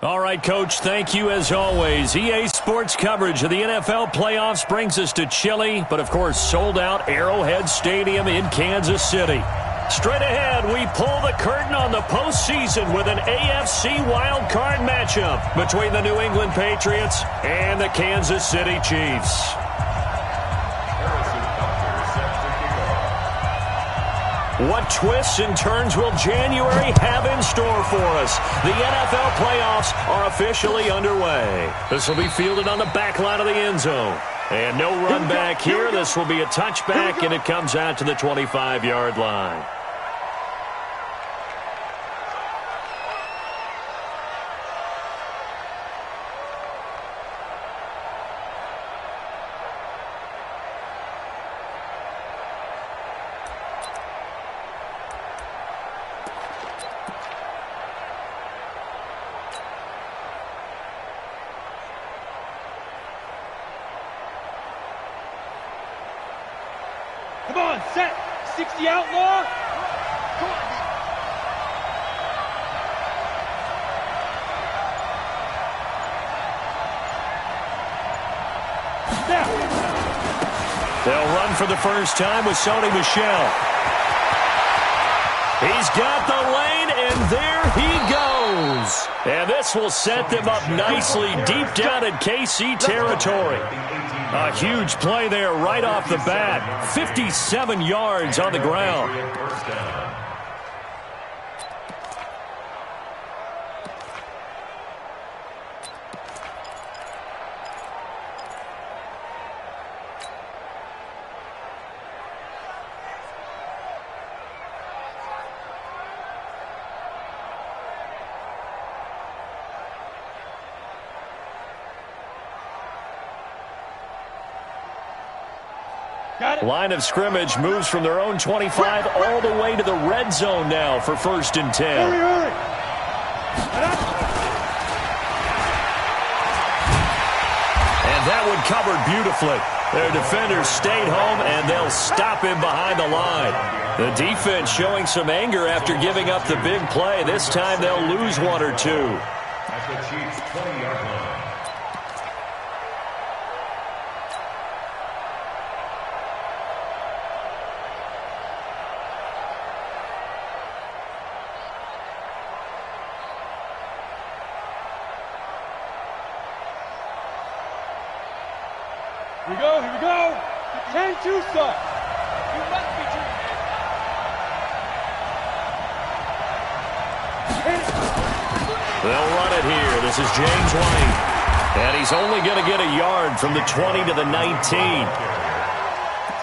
All right, Coach, thank you as always. EA Sports coverage of the NFL playoffs brings us to chilly, but of course sold-out Arrowhead Stadium in Kansas City. Straight ahead, we pull the curtain on the postseason with an AFC wildcard matchup between the New England Patriots and the Kansas City Chiefs. What twists and turns will January have in store for us? The NFL playoffs are officially underway. This will be fielded on the back line of the end zone. And no run back here. This will be a touchback, and it comes out to the 25-yard line. Come on, set. 60 outlaw. Come on. Snap. They'll run for the first time with Sony Michel. He's got the lane, and there he goes. And this will set them up nicely deep down in KC territory. A huge play there right off the bat. 57 yards on the ground. Line of scrimmage moves from their own 25 all the way to the red zone now for 1st and 10. Hurry. And that one covered beautifully. Their defenders stayed home, and they'll stop him behind the line. The defense showing some anger after giving up the big play. This time they'll lose one or two. At the Chiefs' 20-yard line. Here we go. 10-2 stop. You must be They'll run it here. This is James White. And he's only going to get a yard from the 20 to the 19.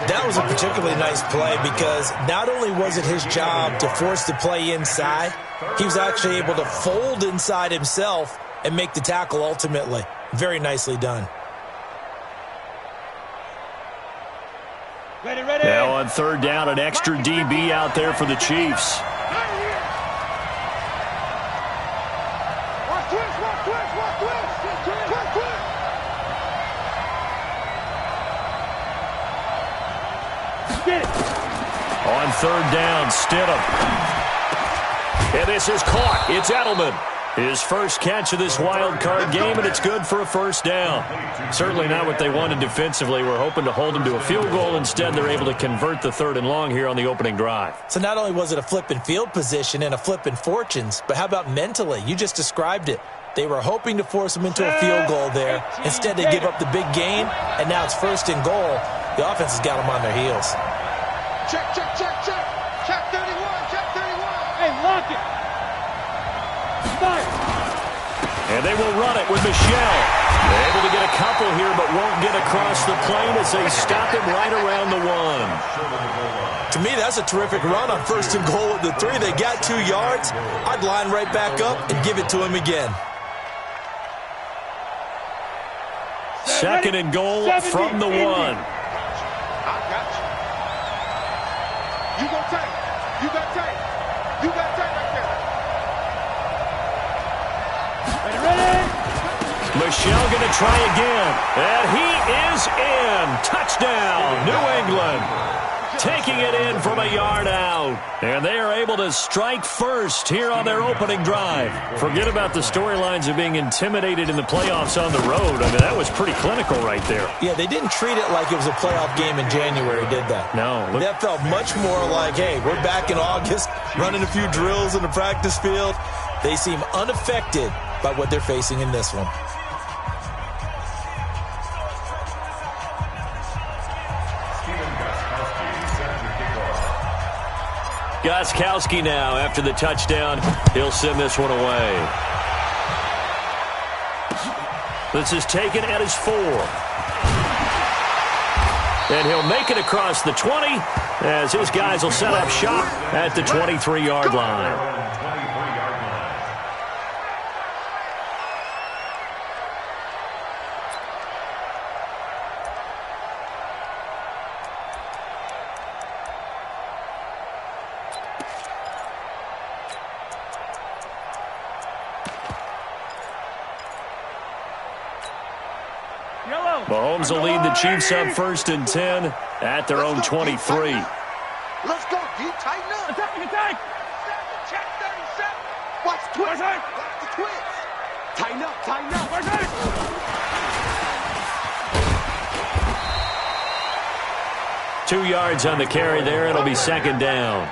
That was a particularly nice play because not only was it his job to force the play inside, he was actually able to fold inside himself and make the tackle ultimately. Very nicely done. Ready. Now on 3rd down, an extra DB out there for the Chiefs. Watch twist. Get it. On 3rd down, Stidham. And this is caught. It's Edelman. His first catch of this wild card game, and it's good for a 1st down. Certainly not what they wanted defensively. We're hoping to hold them to a field goal. Instead, they're able to convert the 3rd and long here on the opening drive. So not only was it a flipping field position and a flipping fortunes, but how about mentally? You just described it. They were hoping to force them into a field goal there. Instead, they give up the big gain, and now it's 1st and goal. The offense has got them on their heels. Check. Check 31. Hey, lock it. Fire. And they will run it with Michel. They're able to get a couple here, but won't get across the plane as they stop him right around the 1. To me, that's a terrific run on 1st and goal at the 3. They got 2 yards. I'd line right back up and give it to him again. 2nd and goal from the 1. I got you. You go tight. You got tight right there. Ready. Michel going to try again. And he is in. Touchdown, New England. taking it in from a yard out. And they are able to strike first here on their opening drive. Forget about the storylines of being intimidated in the playoffs on the road. I mean, that was pretty clinical right there. Yeah, they didn't treat it like it was a playoff game in January, did that? No. That felt much more like, hey, we're back in August, running a few drills in the practice field. They seem unaffected by what they're facing in this one. Gostkowski now after the touchdown. He'll send this one away. This is taken at his 4. And he'll make it across the 20 as his guys will set up shop at the 23-yard line. Mahomes will lead the Chiefs up 1st and 10 at their own 23. Let's go, D. Tighten up. Attack. Check 37. Watch twist. Watch the twist. Tighten up. 2 yards on the carry there. It'll be 2nd down.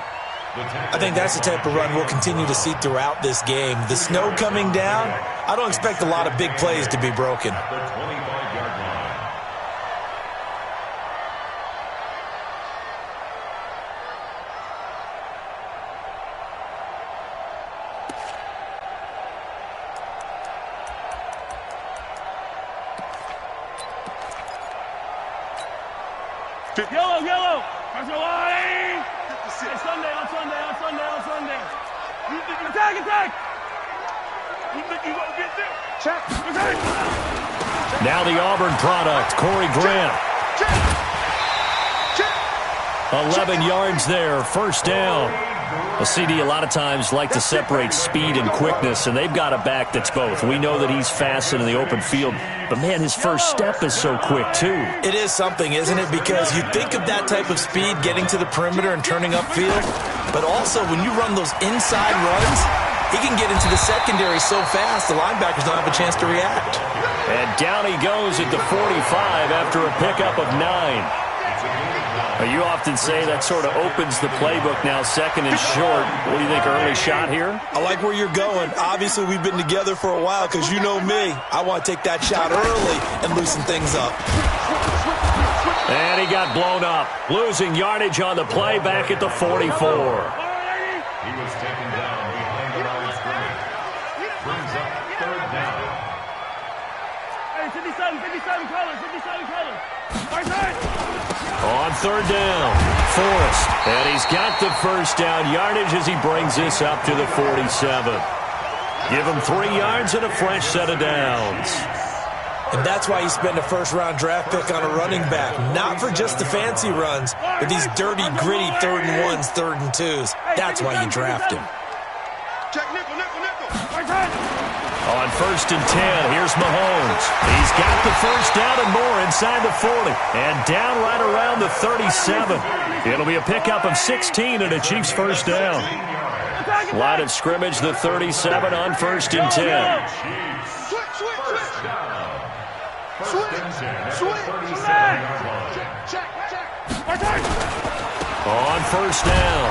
I think that's the type of run we'll continue to see throughout this game. The snow coming down, I don't expect a lot of big plays to be broken. Yellow. Press the line. On Sunday. You think you attack? You think you gonna get there? Check. Now the Auburn product, Corey Grant. 11 yards there, 1st down. A CD a lot of times like to separate speed and quickness, and they've got a back that's both. We know that he's fast in the open field, but, man, his first step is so quick, too. It is something, isn't it? Because you think of that type of speed getting to the perimeter and turning upfield, but also when you run those inside runs, he can get into the secondary so fast the linebackers don't have a chance to react. And down he goes at the 45 after a pickup of 9. You often say that sort of opens the playbook now, 2nd and short. What do you think, early shot here? I like where you're going. Obviously, we've been together for a while because you know me. I want to take that shot early and loosen things up. And he got blown up, losing yardage on the play back at the 44. He was taken down behind the line of scrimmage. Brings up 3rd down. Hey, 57 colors. On 3rd down, Forrest. And he's got the 1st down yardage as he brings this up to the 47. Give him 3 yards and a fresh set of downs. And that's why you spend a 1st-round draft pick on a running back. Not for just the fancy runs, but these dirty, gritty 3rd and 1s, 3rd and 2s. That's why you draft him. Check nickel. On 1st and 10, here's Mahomes. He's got the 1st down and more inside the 40. And down right around the 37. It'll be a pickup of 16 and a Chiefs 1st down. Line of scrimmage, the 37 on 1st and 10. On 1st down,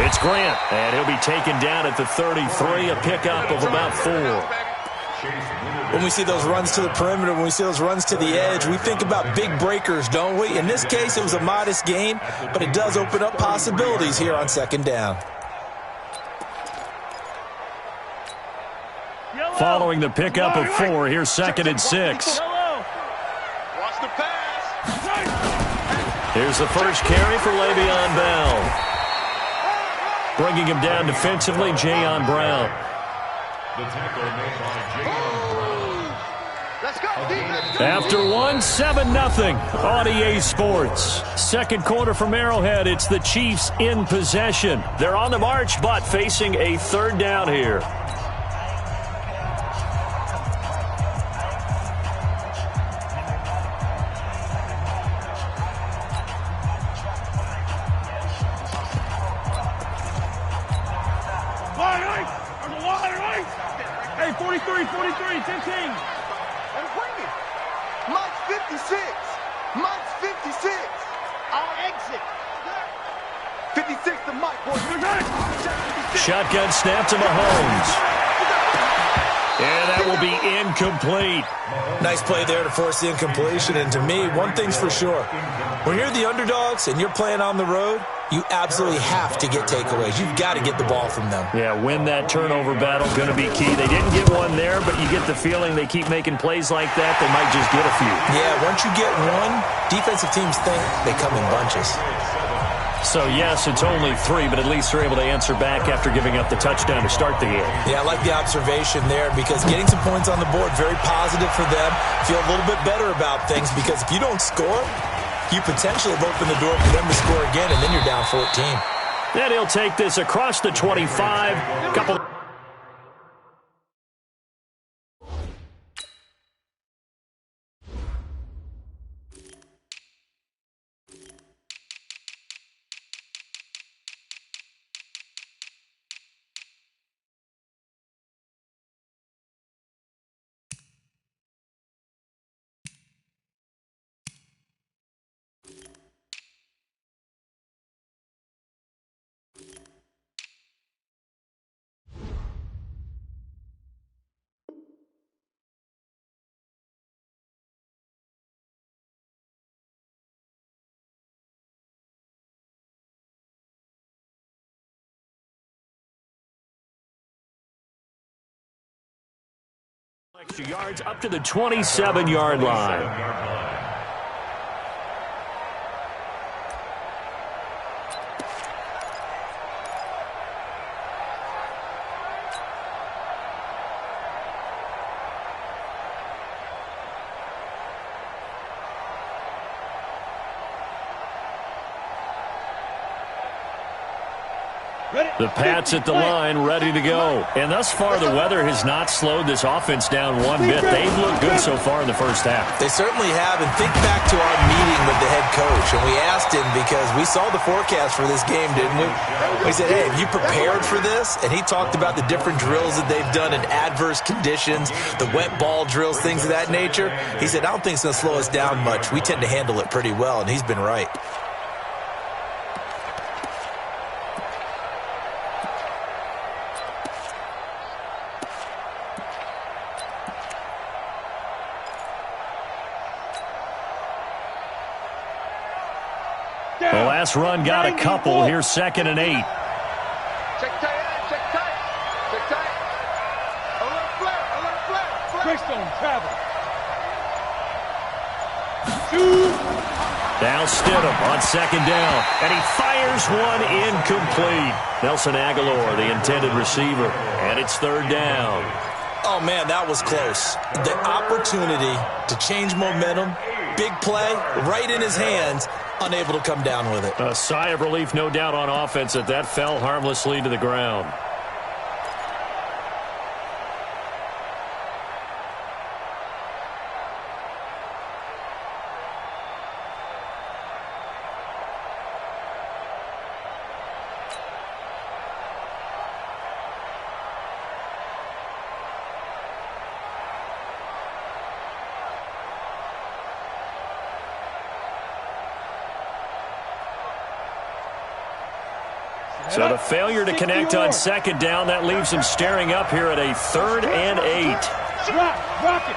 it's Grant. And he'll be taken down at the 33, a pickup of about 4. When we see those runs to the perimeter, when we see those runs to the edge, we think about big breakers, don't we? In this case, it was a modest gain, but it does open up possibilities here on 2nd down. Following the pickup of 4, here's 2nd and 6. Watch the pass. Here's the first carry for Le'Veon Bell. Bringing him down defensively, Jayon Brown. The tackle made by Jayon Brown. Let's go. After 1, 7-0 on EA Sports. 2nd quarter from Arrowhead. It's the Chiefs in possession. They're on the march, but facing a 3rd down here. 43, 43, 10 teams. And bring it. Mike's 56. Mike's 56. I'll exit. 56 to Mike, boys. Shotgun snap to Mahomes. And that will be incomplete. Nice play there to force the incompletion. And to me, one thing's for sure. When you're the underdogs and you're playing on the road, you absolutely have to get takeaways. You've got to get the ball from them. Yeah, win that turnover battle, going to be key. They didn't get one there, but you get the feeling they keep making plays like that, they might just get a few. Yeah, once you get one, defensive teams think they come in bunches. So, yes, it's only 3, but at least they're able to answer back after giving up the touchdown to start the game. Yeah, I like the observation there because getting some points on the board, very positive for them. Feel a little bit better about things because if you don't score, you potentially have opened the door for them to score again, and then you're down 14. And he'll take this across the 25. Couple. Extra yards up to the 27-yard line. The Pats at the line, ready to go. And thus far, the weather has not slowed this offense down one bit. They've looked good so far in the first half. They certainly have. And think back to our meeting with the head coach. And we asked him because we saw the forecast for this game, didn't we? We said, hey, have you prepared for this? And he talked about the different drills that they've done in adverse conditions, the wet ball drills, things of that nature. He said, I don't think it's going to slow us down much. We tend to handle it pretty well, and he's been right. The last run got a couple. Here's 2nd and 8. Check tight, check tight, check tight. Alert flare. Greystone, travel. Shoot. Now Stidham on 2nd down. And he fires one incomplete. Nelson Aguilar, the intended receiver. And it's 3rd down. Oh, man, that was close. The opportunity to change momentum, big play, right in his hands, unable to come down with it. A sigh of relief, no doubt, on offense that fell harmlessly to the ground. So the failure to connect on 2nd down, that leaves him staring up here at a 3rd and 8. Rock it.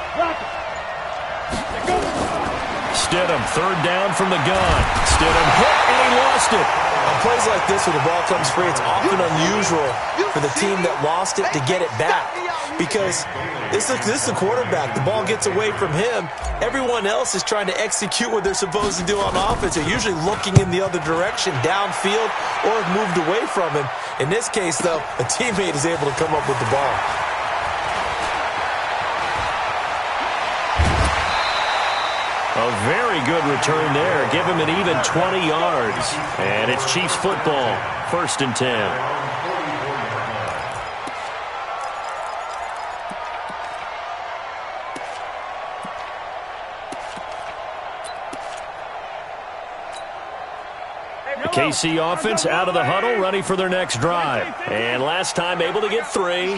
Stidham, 3rd down from the gun. Stidham hit, and he lost it. On plays like this, when the ball comes free, it's often unusual for the team that lost it to get it back. Because this is the quarterback. The ball gets away from him. Everyone else is trying to execute what they're supposed to do on offense. They're usually looking in the other direction, downfield, or have moved away from him. In this case, though, a teammate is able to come up with the ball. A very good return there. Give him an even 20 yards. And it's Chiefs football. 1st and 10. The KC offense out of the huddle, ready for their next drive. And last time able to get 3.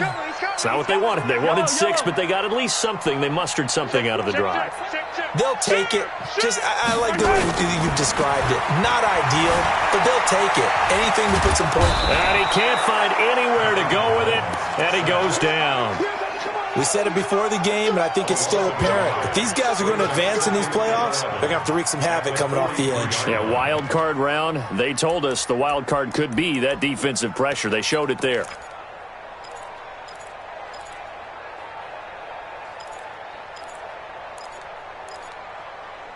It's not what they wanted. They wanted 6, but they got at least something. They mustered something out of the drive. They'll take it. I like the way you've described it. Not ideal, but they'll take it. Anything to put some points. And he can't find anywhere to go with it, and he goes down. We said it before the game, and I think it's still apparent. If these guys are going to advance in these playoffs, they're going to have to wreak some havoc coming off the edge. Yeah, wild card round. They told us the wild card could be that defensive pressure. They showed it there.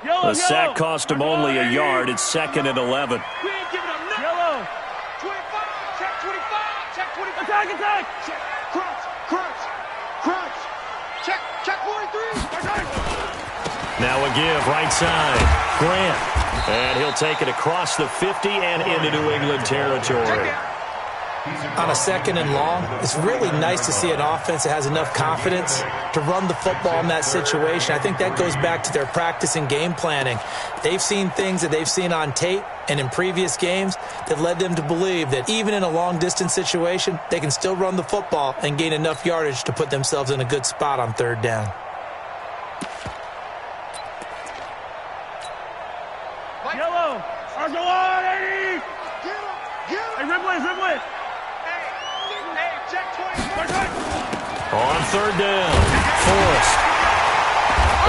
The sack cost him only a yard. It's 2nd and 11. We ain't giving up nothing. Yellow. 25. Check 25. Check 25. Attack, attack. Check. Crunch. Crunch. Crunch. Check 43. Now a give right side. Grant. And he'll take it across the 50 and into New England territory. On a 2nd and long, it's really nice to see an offense that has enough confidence to run the football in that situation. I think that goes back to their practice and game planning. They've seen things that they've seen on tape and in previous games that led them to believe that even in a long-distance situation, they can still run the football and gain enough yardage to put themselves in a good spot on 3rd down. Yellow. ArchoUNO1's. Hey, Ripley. On 3rd down, Forrest.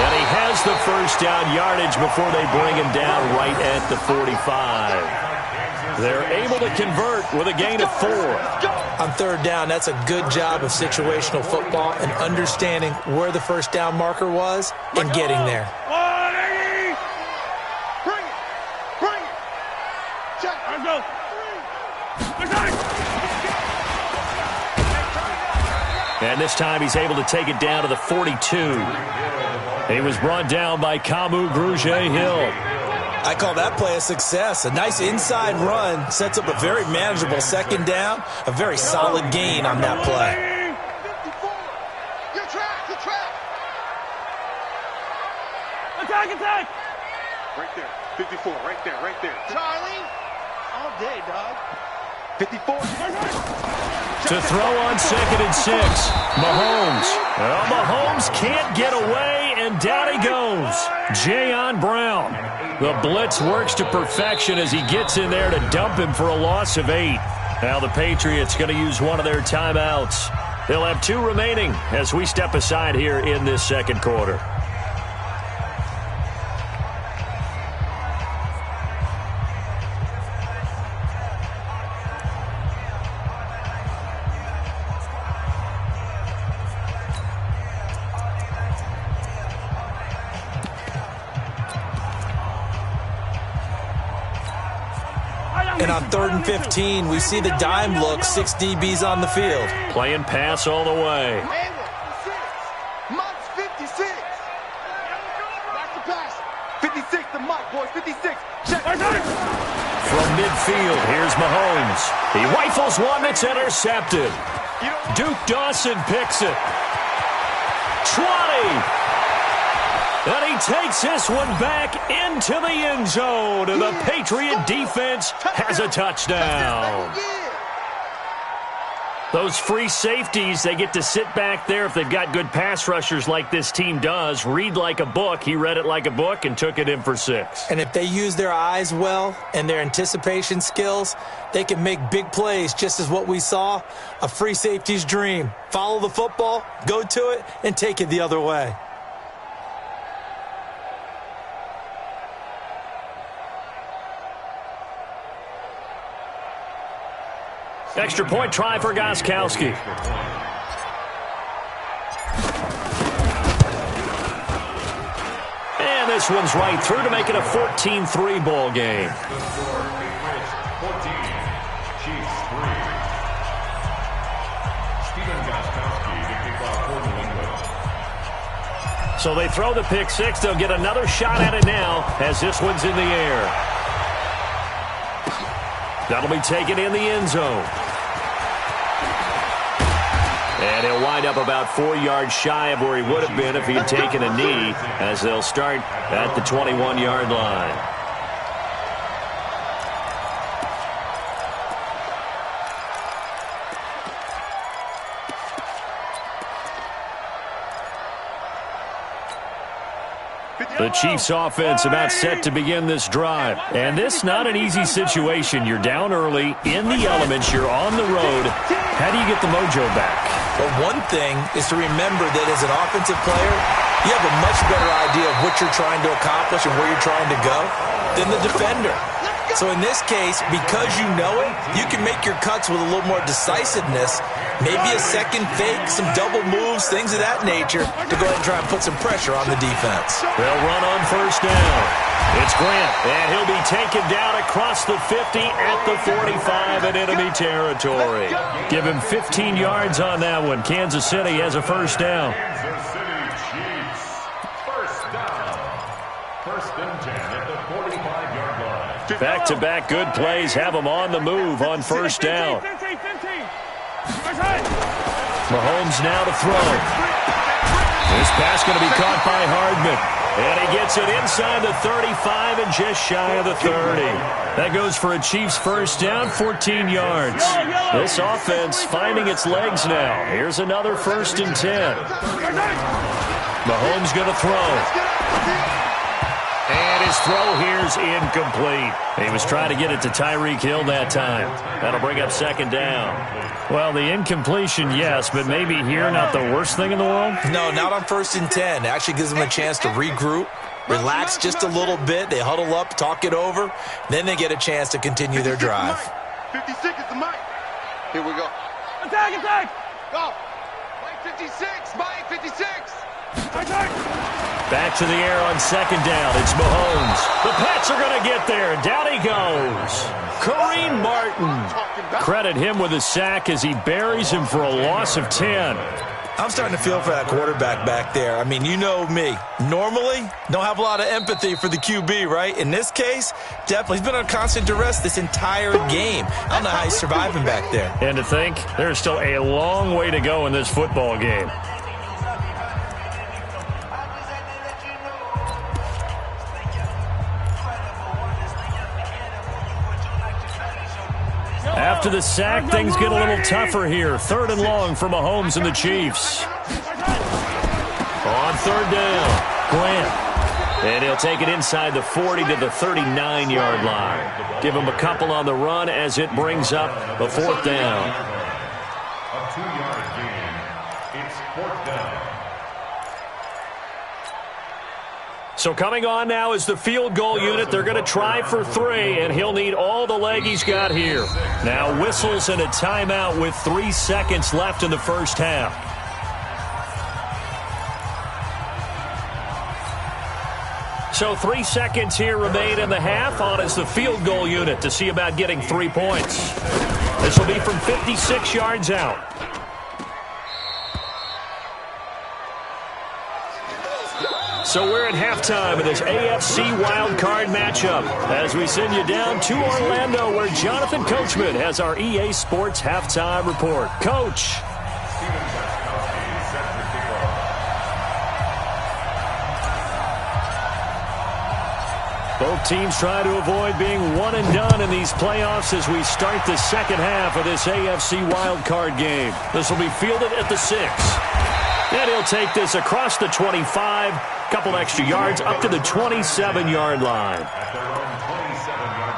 And he has the 1st down yardage before they bring him down right at the 45. They're able to convert with a gain of 4. On 3rd down, that's a good job of situational football and understanding where the 1st down marker was and getting there. 180. Bring it. Check. Let's go. And this time he's able to take it down to the 42. He was brought down by Kamu Grugier-Hill. I call that play a success. A nice inside run sets up a very manageable 2nd down, a very solid gain on that play. 54. Good track. Attack. Right there. 54. Right there. Charlie. All day, dog. 54. To throw on 2nd and 6. Mahomes. Well, Mahomes can't get away, and down he goes. Jayon Brown. The blitz works to perfection as he gets in there to dump him for a loss of 8. Now the Patriots going to use one of their timeouts. They'll have 2 remaining as we step aside here in this 2nd quarter. And on 3rd and 15, we see the dime look, 6 DBs on the field. Playing pass all the way. Mike's 56. Back to pass. 56 to Mike, boys. 56. Check. From midfield, here's Mahomes. He rifles one that's intercepted. Duke Dawson picks it. 20. And he takes this one back into the end zone. And the Patriot defense has a touchdown. Those free safeties, they get to sit back there if they've got good pass rushers like this team does. Read like a book. He read it like a book and took it in for 6. And if they use their eyes well and their anticipation skills, they can make big plays, just as what we saw, a free safety's dream. Follow the football, go to it, and take it the other way. Extra point try for Gostkowski. And this one's right through to make it a 14-3 ball game. So they throw the pick 6. They'll get another shot at it now as this one's in the air. That'll be taken in the end zone. And he'll wind up about 4 yards shy of where he would have been if he had taken a knee, as they'll start at the 21-yard line. The Chiefs offense about set to begin this drive. And this not an easy situation. You're down early, in the elements, you're on the road. How do you get the mojo back? Well, one thing is to remember that as an offensive player, you have a much better idea of what you're trying to accomplish and where you're trying to go than the defender. So in this case, because you know it, you can make your cuts with a little more decisiveness, maybe a second fake, some double moves, things of that nature, to go ahead and try and put some pressure on the defense. They'll run on first down. It's Grant, and he'll be taken down across the 50 at the 45 in enemy territory. Give him 15 yards on that one. Kansas City has a first down. Kansas City Chiefs. First down. First and 10 at the 45-yard line. Back-to-back good plays have them on the move on first down. Mahomes now to throw. This pass going to be caught by Hardman. And he gets it inside the 35 and just shy of the 30. That goes for a Chiefs first down, 14 yards. This offense finding its legs now. Here's another first and 10. Mahomes going to throw. And his throw here's incomplete. He was trying to get it to Tyreek Hill that time. That'll bring up second down. Well, the incompletion, yes, but maybe here not the worst thing in the world? No, not on first and 10. It actually gives them a chance to regroup, relax just a little bit. They huddle up, talk it over. Then they get a chance to continue their drive. 56 is the mic. Here we go. Attack, attack. Go. Mike 56. Mike 56. Attack. Back to the air on second down. It's Mahomes. The Pats are going to get there. Down he goes. Kareem Martin. Credit him with a sack as he buries him for a loss of 10. I'm starting to feel for that quarterback back there. I mean, you know me. Normally, don't have a lot of empathy for the QB, right? In this case, definitely. He's been on constant duress this entire game. I don't know how he's surviving back there. And to think, there's still a long way to go in this football game. After the sack, things get a little tougher here. Third and long for Mahomes and the Chiefs. On third down, Grant. And he'll take it inside the 40 to the 39-yard line. Give him a couple on the run as it brings up the fourth down. A 2-yard gain. It's fourth down. So coming on now is the field goal unit. They're going to try for 3, and he'll need all the leg he's got here. Now whistles and a timeout with 3 seconds left in the first half. So 3 seconds here remain in the half. On is the field goal unit to see about getting 3 points. This will be from 56 yards out. So we're at halftime of this AFC wildcard matchup as we send you down to Orlando where Jonathan Coachman has our EA Sports halftime report. Coach. Both teams try to avoid being one and done in these playoffs as we start the second half of this AFC wildcard game. This will be fielded at the 6. And he'll take this across the 25, couple extra yards up to the 27-yard line. At their own 27-yard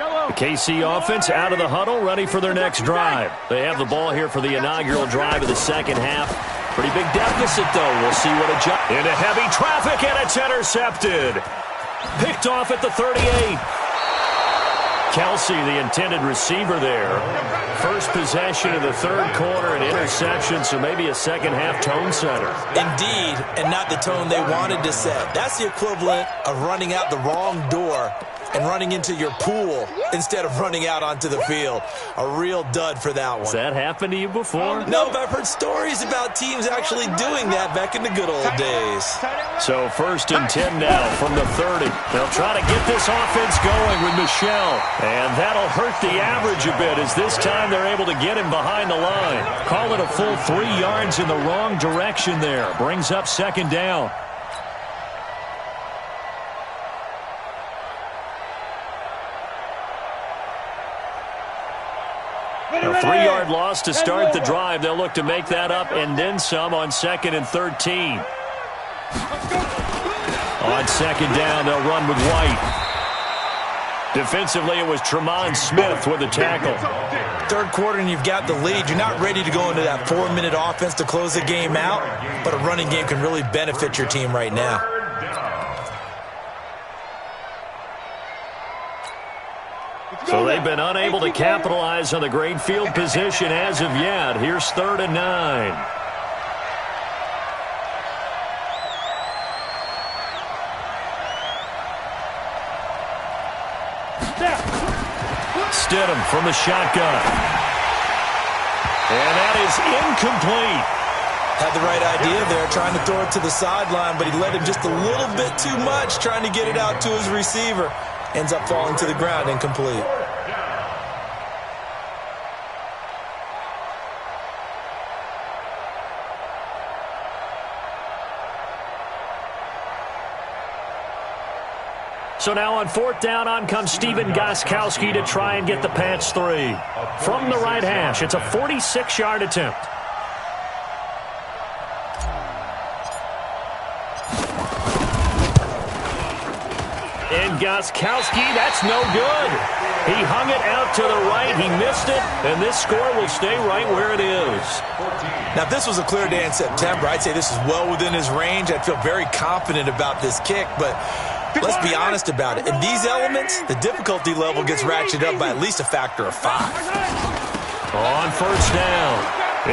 line. The KC offense out of the huddle, ready for their next drive. They have the ball here for the inaugural drive of the second half. Pretty big deficit, though. We'll see what adjusts. Into heavy traffic, and it's intercepted. Picked off at the 38. Kelsey, the intended receiver there. First possession of the third quarter, an interception, so maybe a second-half tone setter. Indeed, and not the tone they wanted to set. That's the equivalent of running out the wrong door and running into your pool instead of running out onto the field. A real dud for that one. Has that happened to you before? No, but I've heard stories about teams actually doing that back in the good old days. So first and 10 now from the 30. They'll try to get this offense going with Michelle. And that'll hurt the average a bit as this time they're able to get him behind the line. Call it a full 3 yards in the wrong direction there. Brings up second down. A 3-yard loss to start the drive. They'll look to make that up and then some on 2nd and 13. On 2nd down, they'll run with White. Defensively, it was Tremont Smith with the tackle. Third quarter and you've got the lead. You're not ready to go into that 4-minute offense to close the game out, but a running game can really benefit your team right now. So they've been unable to capitalize on the great field position as of yet. Here's 3rd and 9. Stidham from the shotgun. And that is incomplete. Had the right idea there, trying to throw it to the sideline, but he let him just a little bit too much, trying to get it out to his receiver. Ends up falling to the ground, incomplete. So now on 4th down, on comes Stephen Gostkowski to try and get the Pats 3. From the right hash, it's a 46-yard attempt. And Gostkowski, that's no good. He hung it out to the right, he missed it, and this score will stay right where it is. Now, if this was a clear day in September, I'd say this is well within his range. I'd feel very confident about this kick, but let's be honest about it. In these elements, the difficulty level gets ratcheted up by at least a factor of 5. On 1st down,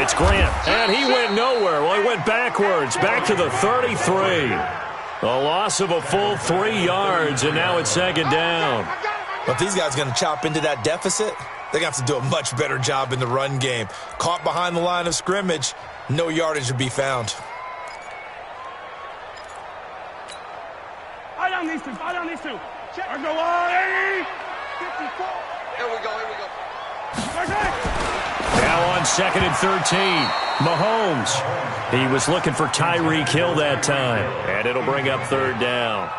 it's Grant, and he went nowhere. Well, he went backwards, back to the 33. A loss of a full 3 yards, and now it's 2nd down. But if these guys are going to chop into that deficit, they're going to have to do a much better job in the run game. Caught behind the line of scrimmage, no yardage to be found. Eye down these two. Eye down these two. Check. Go on. 54. Here we go. Here we go. Now on 2nd and 13, Mahomes. He was looking for Tyreek Hill that time, and it'll bring up 3rd down.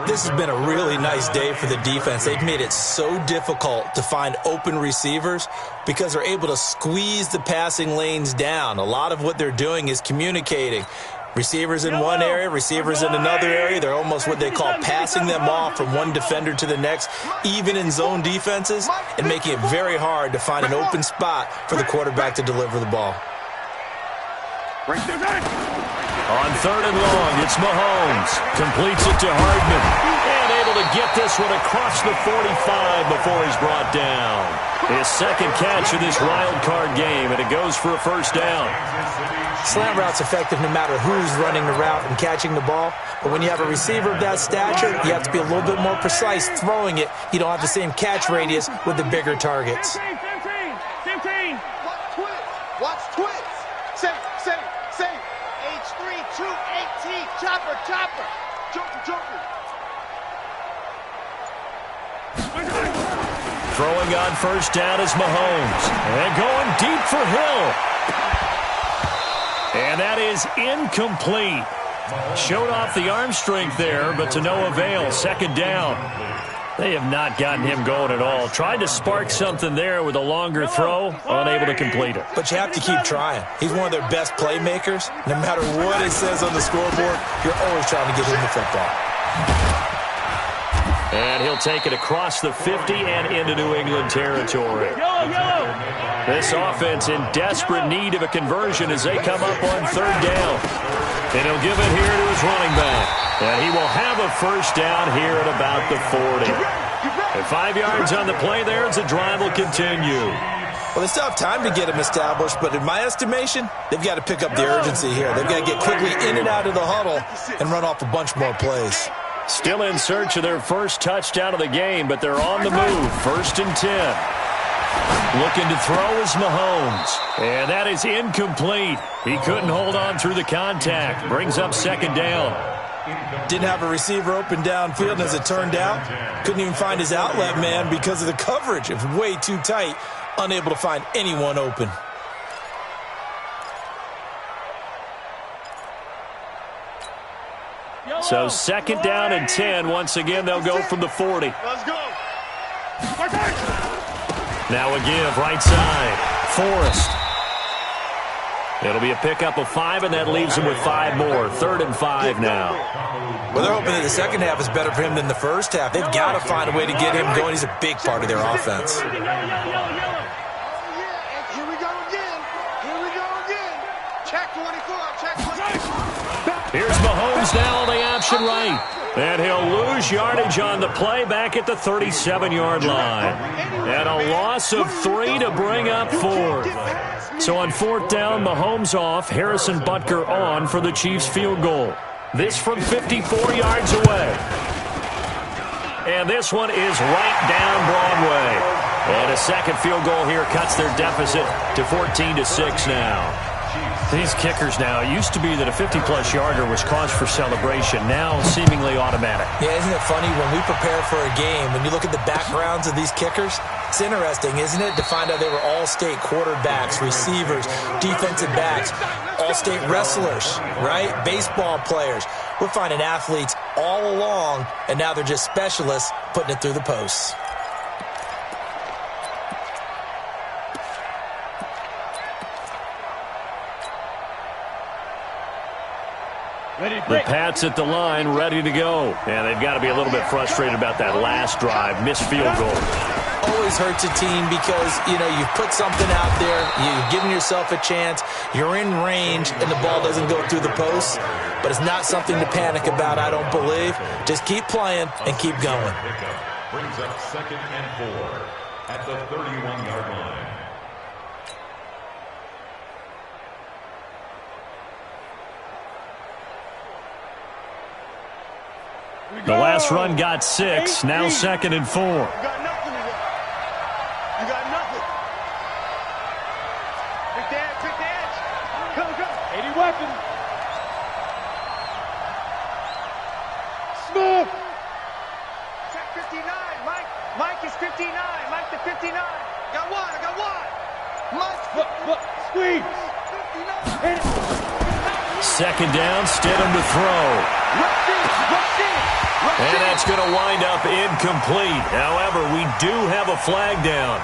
This has been a really nice day for the defense. They've made it so difficult to find open receivers because they're able to squeeze the passing lanes down. A lot of what they're doing is communicating. Receivers in one area, receivers in another area. They're almost what they call passing them off from one defender to the next, even in zone defenses, and making it very hard to find an open spot for the quarterback to deliver the ball. On 3rd and long, it's Mahomes. Completes it to Hardman. And able to get this one across the 45 before he's brought down. His 2nd catch of this wild card game, and it goes for a 1st down. Slant route's effective no matter who's running the route and catching the ball. But when you have a receiver of that stature, you have to be a little bit more precise throwing it. You don't have the same catch radius with the bigger targets. 15. Watch twist. Watch twist. Say. H328T. Chopper. Jumper. Throwing on 1st down is Mahomes. And going deep for Hill. And that is incomplete. Showed off the arm strength there, but to no avail. 2nd down. They have not gotten him going at all. Tried to spark something there with a longer throw, unable to complete it. But you have to keep trying. He's one of their best playmakers. No matter what it says on the scoreboard, you're always trying to get him the football. And he'll take it across the 50 and into New England territory. This offense in desperate need of a conversion as they come up on 3rd down. And he'll give it here to his running back. And he will have a 1st down here at about the 40. And 5 yards on the play there as the drive will continue. Well, they still have time to get him established, but in my estimation, they've got to pick up the urgency here. They've got to get quickly in and out of the huddle and run off a bunch more plays. Still in search of their first touchdown of the game, but they're on the move. 1st and 10. Looking to throw is Mahomes. And that is incomplete. He couldn't hold on through the contact. Brings up 2nd down. Didn't have a receiver open downfield, and as it turned out, couldn't even find his outlet man because of the coverage. It was way too tight, unable to find anyone open. So 2nd down and 10. Once again, they'll go from the 40. Let's go. Now a give, right side. Forrest. It'll be a pickup of 5, and that leaves him with 5 more. 3rd and 5 now. Well, they're hoping that the second half is better for him than the first half. They've got to find a way to get him going. He's a big part of their offense. Here we go again. Here we go again. Check 24. Check 24. Here's Mahomes now on the option right. And he'll lose yardage on the play back at the 37-yard line. And a loss of 3 to bring up 4th. So on 4th down, Mahomes off, Harrison Butker on for the Chiefs field goal. This from 54 yards away. And this one is right down Broadway. And a second field goal here cuts their deficit to 14-6 now. These kickers now, it used to be that a 50-plus yarder was cause for celebration, now seemingly automatic. Yeah, isn't it funny when we prepare for a game, when you look at the backgrounds of these kickers, it's interesting, isn't it, to find out they were all-state quarterbacks, receivers, defensive backs, all-state wrestlers, right? Baseball players. We're finding athletes all along, and now they're just specialists putting it through the posts. The Pats at the line, ready to go. And they've got to be a little bit frustrated about that last drive, missed field goal. Always hurts a team because, you know, you've put something out there, you've given yourself a chance, you're in range, and the ball doesn't go through the posts. But it's not something to panic about, I don't believe. Just keep playing and keep going. Brings up 2nd and 4 at the 31-yard line. The last run got 6, now 2nd and 4. You got nothing today. You got nothing. Big dance. Go. 80 weapons. Smith. Check 59. Mike is 59. Mike to 59. I got one. Mike. Squeeze. 59. Hit it. 2nd down, Stidham to throw. And that's going to wind up incomplete. However, we do have a flag down.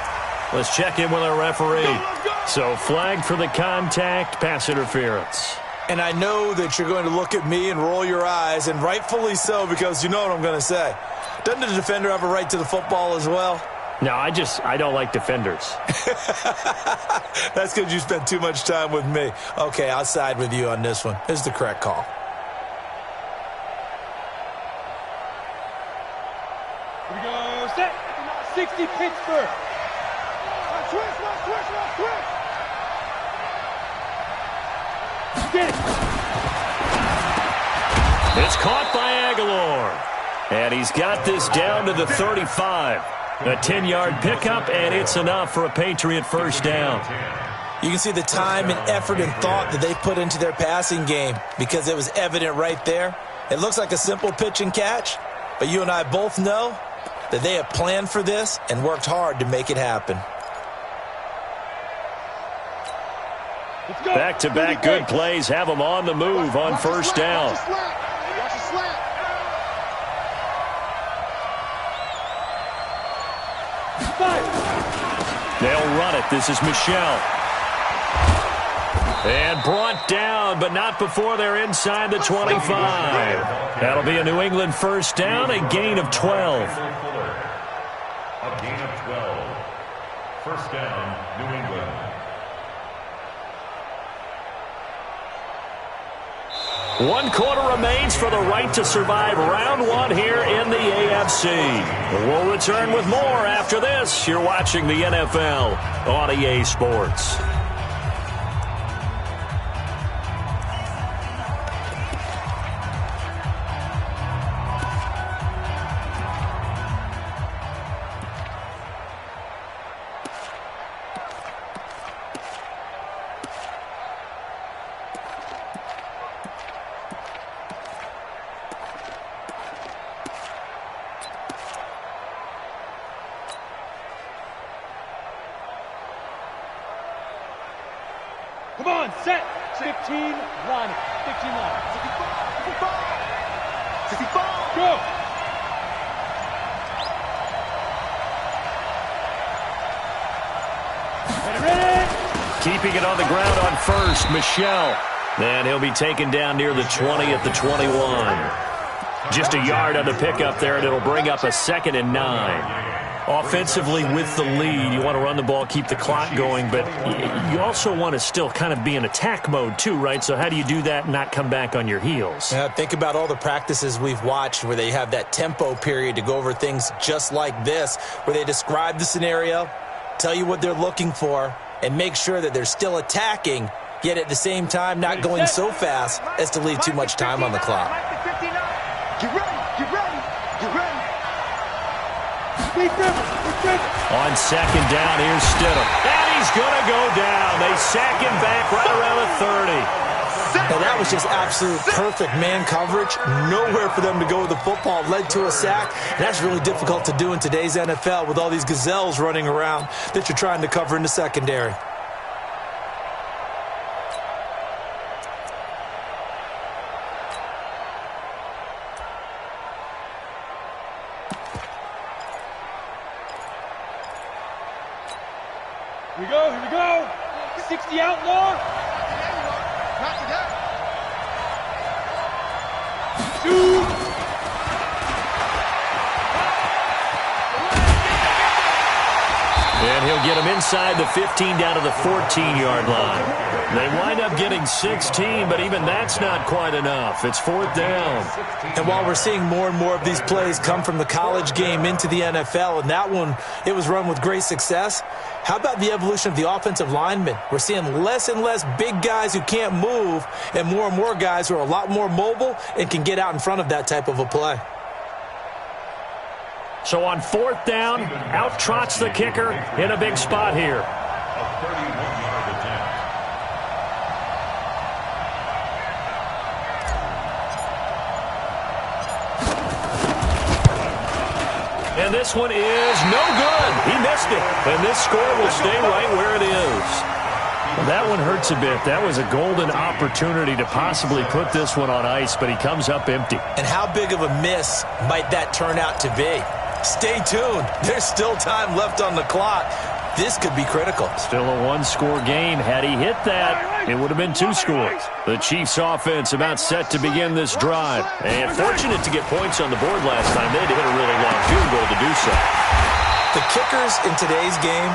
Let's check in with our referee. So, flag for the contact, pass interference. And I know that you're going to look at me and roll your eyes, and rightfully so, because you know what I'm going to say. Doesn't the defender have a right to the football as well? No, I don't like defenders. That's because you spent too much time with me. Okay, I'll side with you on this one. This is the correct call. Here we go. Set. 60 Pittsburgh. Twist. Get it. It's caught by Aguilar. And he's got this down to the 35. A 10-yard pickup, and it's enough for a Patriot first down. You can see the time and effort and thought that they put into their passing game because it was evident right there. It looks like a simple pitch and catch, but you and I both know that they have planned for this and worked hard to make it happen. Back-to-back good plays have them on the move on first down. Watch the slant. They'll run it. This is Michelle. And brought down, but not before they're inside the 25. That'll be a New England first down, a gain of 12. A gain of 12. First down, New England. One quarter remains for the right to survive round one here in the AFC. We'll return with more after this. You're watching the NFL on EA Sports. Come on, set. 15 line. 15 line. 65. Go. keeping it on the ground on first. Michel. And he'll be taken down near the 20 at the 21. Just a yard on the pickup there, and it'll bring up a 2nd and 9. Offensively with the lead, you want to run the ball, keep the clock going, but you also want to still kind of be in attack mode too, right? So how do you do that and not come back on your heels? Yeah, think about all the practices we've watched where they have that tempo period to go over things just like this, where they describe the scenario, tell you what they're looking for, and make sure that they're still attacking, yet at the same time not going so fast as to leave too much time on the clock. Get ready, get ready, get ready. On 2nd down, here's Stidham. And he's going to go down. They sack him back right around the 30. And that was just absolute perfect man coverage. Nowhere for them to go with the football. Led to a sack. And that's really difficult to do in today's NFL with all these gazelles running around that you're trying to cover in the secondary. Here we go. 60 outlaw. Knock it out. Shoot. And he'll get him inside the 15 down to the 14-yard line. They wind up getting 16, but even that's not quite enough. It's 4th down. And while we're seeing more and more of these plays come from the college game into the NFL, and that one, it was run with great success, how about the evolution of the offensive linemen? We're seeing less and less big guys who can't move and more guys who are a lot more mobile and can get out in front of that type of a play. So on 4th down, out trots the kicker in a big spot here. A 31-yard attempt. And this one is no good. He missed it. And this score will stay right where it is. Well, that one hurts a bit. That was a golden opportunity to possibly put this one on ice, but he comes up empty. And how big of a miss might that turn out to be? Stay tuned. There's still time left on the clock. This could be critical. Still a one-score game. Had he hit that, it would have been 2 scores. The Chiefs' offense about set to begin this drive. And fortunate to get points on the board last time. They had to hit a really long field goal to do so. The kickers in today's game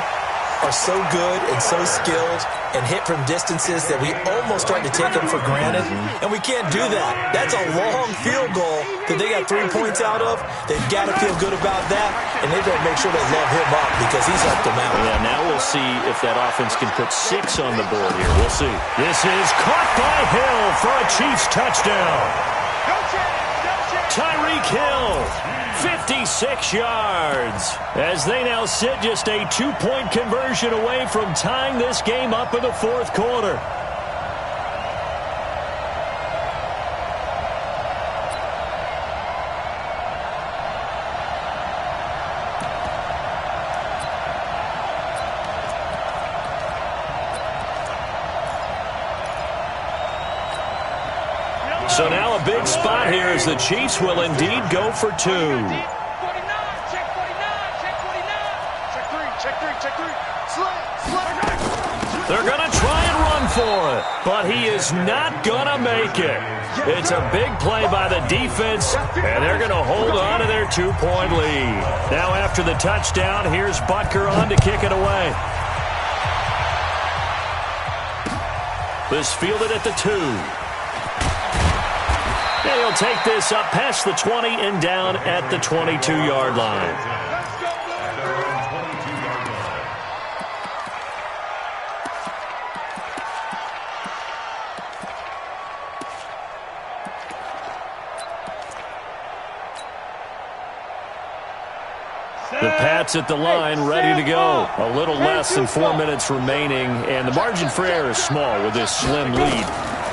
are so good and so skilled and hit from distances that we almost start to take them for granted, and we can't do that. That's a long field goal that they got 3 points out of. They've got to feel good about that, and they've got to make sure they love him up because he's helped them out. Yeah, now we'll see if that offense can put 6 on the board here. We'll see. This is caught by Hill for a Chiefs touchdown. Tyreek Hill, 56 yards, as they now sit just a 2-point conversion away from tying this game up in the 4th quarter. So now a big spot here as the Chiefs will indeed go for 2. 49, check 49, check 49. Check 3, check 3. Slide. They're going to try and run for it, but he is not going to make it. It's a big play by the defense, and they're going to hold on to their 2-point lead. Now after the touchdown, here's Butker on to kick it away. This fielded at the 2. And he'll take this up past the 20 and down at the 22-yard line. The Pats at the line, ready to go. A little less than 4 minutes remaining, and the margin for error is small with this slim lead.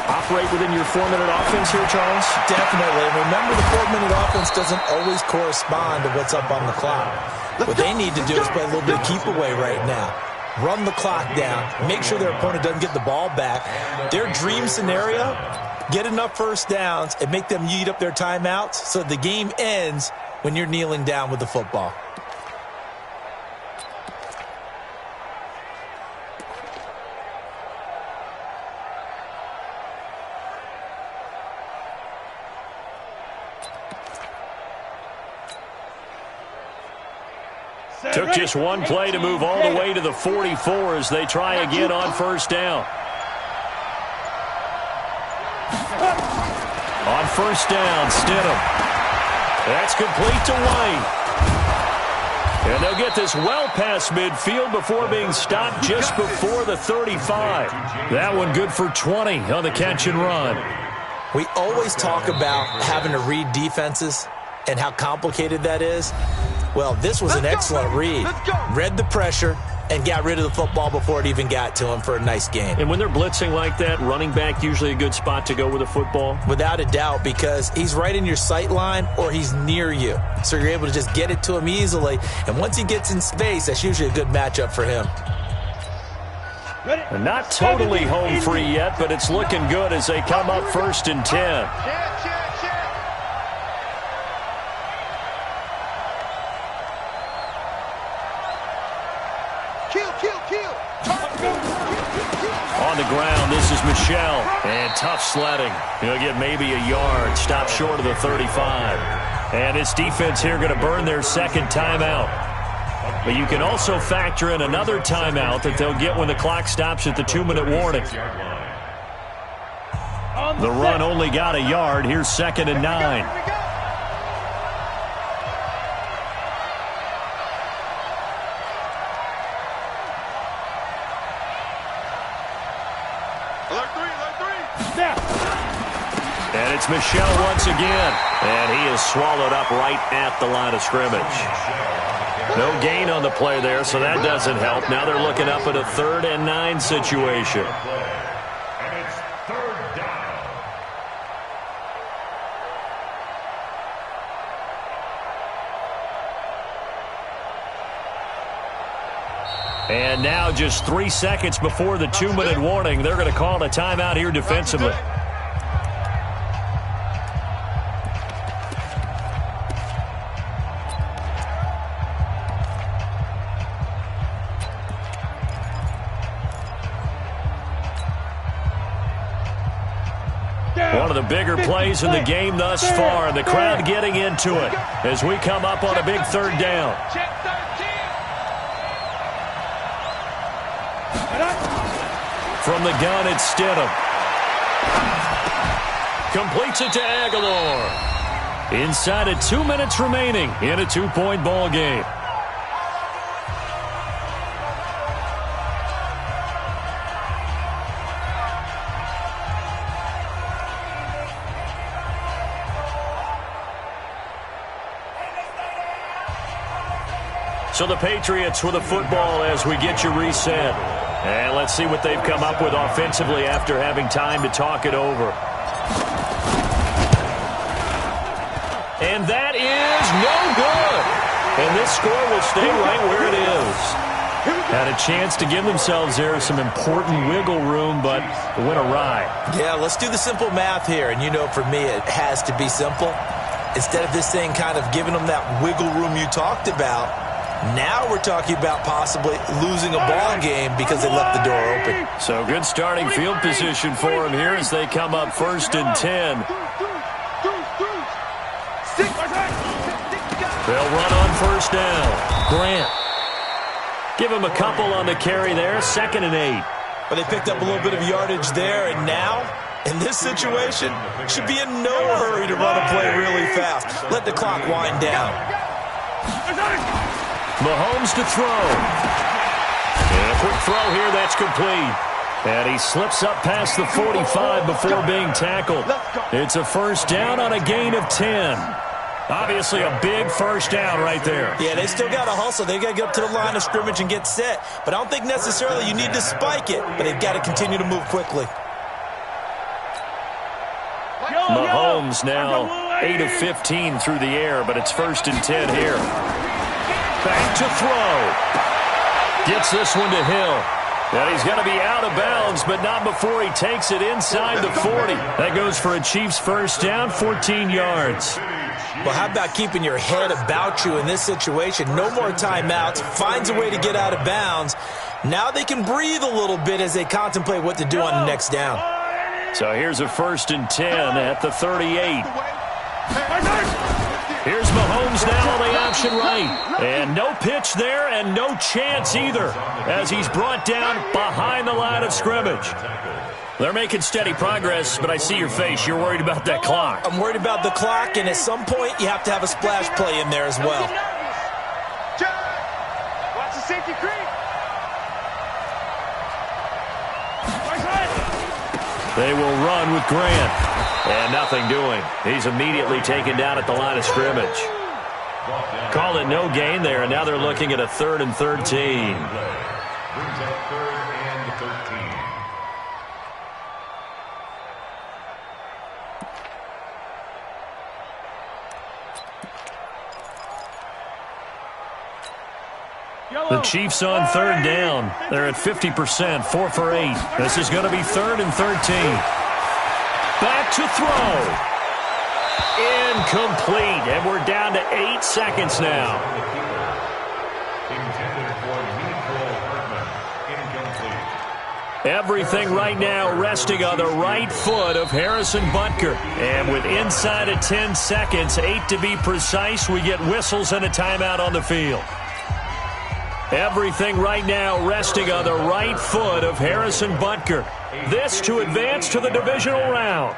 Operate within your 4-minute offense here, Charles? Definitely. Remember, the 4-minute offense doesn't always correspond to what's up on the clock. What they need to do is play a little bit of keep away right now. Run the clock down. Make sure their opponent doesn't get the ball back. Their dream scenario, get enough first downs and make them eat up their timeouts so the game ends when you're kneeling down with the football. Took just one play to move all the way to the 44 as they try again on first down. On first down, Stidham. That's complete to White. And they'll get this well past midfield before being stopped just before the 35. That one good for 20 on the catch and run. We always talk about having to read defenses and how complicated that is. Well, this was an excellent read. Read the pressure and got rid of the football before it even got to him for a nice gain. And when they're blitzing like that, running back usually a good spot to go with a football? Without a doubt, because he's right in your sight line or he's near you. So you're able to just get it to him easily. And once he gets in space, that's usually a good matchup for him. And not totally home free yet, but it's looking good as they come up first and 10. On the ground, this is Michelle. And tough sledding. He'll get maybe a yard. Stop short of the 35. And this defense here going to burn their second timeout. But you can also factor in another timeout that they'll get when the clock stops at the 2-minute warning. The run only got a yard. Here's 2nd and 9. And it's Michelle once again. And he is swallowed up right at the line of scrimmage. No gain on the play there, so that doesn't help. Now they're looking up at a 3rd and 9 situation. And it's 3rd down. And now just 3 seconds before the 2-minute warning, they're going to call a timeout here defensively. One of the bigger plays in the game thus far, and the crowd getting into it as we come up on a big 3rd down. From the gun, it's Stidham. Completes it to Aguilar. Inside of 2 minutes remaining in a 2-point ball game. So the Patriots with a football as we get you reset. And let's see what they've come up with offensively after having time to talk it over. And that is no good. And this score will stay right where it is. Had a chance to give themselves there some important wiggle room, but it went awry. Yeah, let's do the simple math here. And you know, for me, it has to be simple. Instead of this thing kind of giving them that wiggle room you talked about, now we're talking about possibly losing a ball game because they left the door open. So good starting field position for them here as they come up 1st and 10. They'll run on first down. Grant. Give him a couple on the carry there. 2nd and 8. But they picked up a little bit of yardage there, and now, in this situation, should be in no hurry to run a play really fast. Let the clock wind down. Mahomes to throw. And a quick throw here, that's complete. And he slips up past the 45 before being tackled. It's a first down on a gain of 10. Obviously a big first down right there. Yeah, they still got to hustle. They got to get up to the line of scrimmage and get set. But I don't think necessarily you need to spike it, but they've got to continue to move quickly. Mahomes now 8 of 15 through the air, but it's 1st and 10 here. Back to throw. Gets this one to Hill. And he's going to be out of bounds, but not before he takes it inside the 40. That goes for a Chiefs first down, 14 yards. Well, how about keeping your head about you in this situation? No more timeouts. Finds a way to get out of bounds. Now they can breathe a little bit as they contemplate what to do on the next down. So here's a 1st and 10 at the 38. Here's Mahomes now on the option right. And no pitch there and no chance either as he's brought down behind the line of scrimmage. They're making steady progress, but I see your face. You're worried about that clock. I'm worried about the clock, and at some point you have to have a splash play in there as well. Watch the safety creep. They will run with Grant. And nothing doing. He's immediately taken down at the line of scrimmage. Call it no gain there, and now they're looking at a 3rd and 13. Brings up 3rd and 13. The Chiefs on 3rd down. They're at 50%, 4 for 8. This is going to be 3rd and 13. Back to throw. Incomplete. And we're down to 8 seconds now. Intended for Nicole Hartman. Incomplete. Everything right now resting on the right foot of Harrison Butker. And with inside of 10 seconds, 8 to be precise, we get whistles and a timeout on the field. Everything right now resting on the right foot of Harrison Butker. This to advance to the divisional round.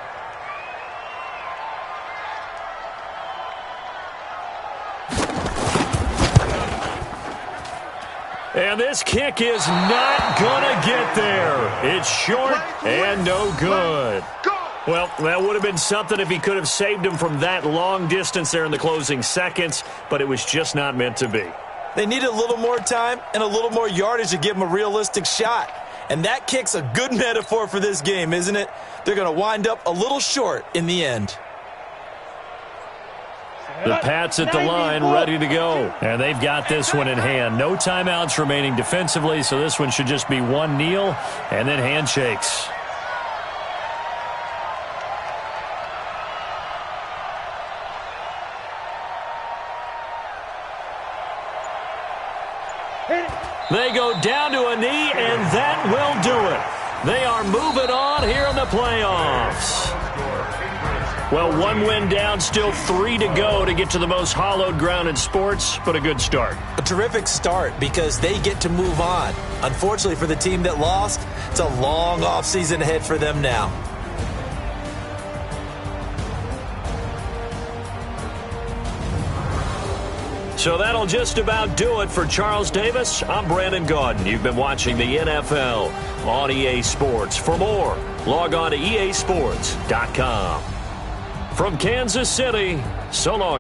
And this kick is not going to get there. It's short and no good. Well, that would have been something if he could have saved him from that long distance there in the closing seconds, but it was just not meant to be. They need a little more time and a little more yardage to give them a realistic shot. And that kick's a good metaphor for this game, isn't it? They're going to wind up a little short in the end. The Pats at the line, ready to go. And they've got this one in hand. No timeouts remaining defensively, so this one should just be one kneel and then handshakes. They go down to a knee, and that will do it. They are moving on here in the playoffs. Well, 1 win down, still 3 to go to get to the most hallowed ground in sports, but a good start. A terrific start because they get to move on. Unfortunately for the team that lost, it's a long offseason ahead for them now. So that'll just about do it for Charles Davis. I'm Brandon Gaudin. You've been watching the NFL on EA Sports. For more, log on to easports.com. From Kansas City, so long.